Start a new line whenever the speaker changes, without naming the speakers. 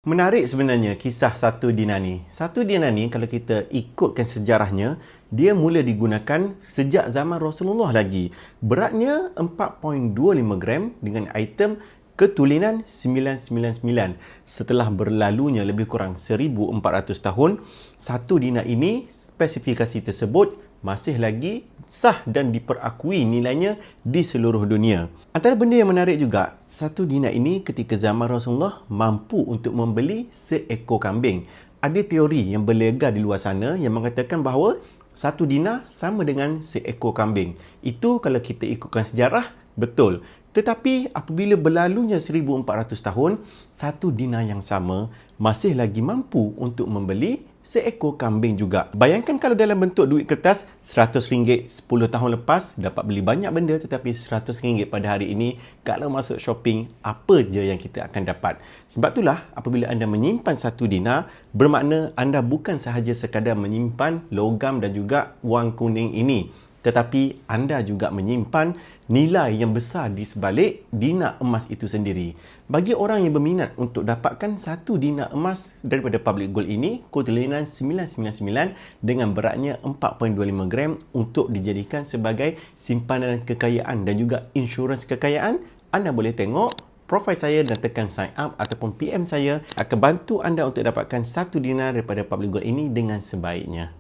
Menarik sebenarnya kisah satu dinar ni. Satu dinar ni kalau kita ikutkan sejarahnya, dia mula digunakan sejak zaman Rasulullah lagi. Beratnya 4.25 gram dengan item ketulinan 999. Setelah berlalunya lebih kurang 1400 tahun, satu dinar ini spesifikasi tersebut masih lagi sah dan diperakui nilainya di seluruh dunia. Antara benda yang menarik juga, satu dinar ini ketika zaman Rasulullah mampu untuk membeli seekor kambing. Ada teori yang berlegar di luar sana yang mengatakan bahawa satu dinar sama dengan seekor kambing. Itu kalau kita ikutkan sejarah, betul. Tetapi apabila berlalunya 1400 tahun, satu dinar yang sama masih lagi mampu untuk membeli seekor kambing juga. Bayangkan kalau dalam bentuk duit kertas, RM100 10 tahun lepas dapat beli banyak benda, tetapi RM100 pada hari ini kalau masuk shopping, apa je yang kita akan dapat. Sebab itulah apabila anda menyimpan satu dinar, bermakna anda bukan sahaja sekadar menyimpan logam dan juga wang kuning ini, tetapi anda juga menyimpan nilai yang besar di sebalik dinar emas itu sendiri. Bagi orang yang berminat untuk dapatkan satu dinar emas daripada Public Gold ini, ketulinan 999 dengan beratnya 4.25 gram untuk dijadikan sebagai simpanan kekayaan dan juga insurans kekayaan, anda boleh tengok profil saya dan tekan sign up ataupun PM saya akan bantu anda untuk dapatkan satu dinar daripada Public Gold ini dengan sebaiknya.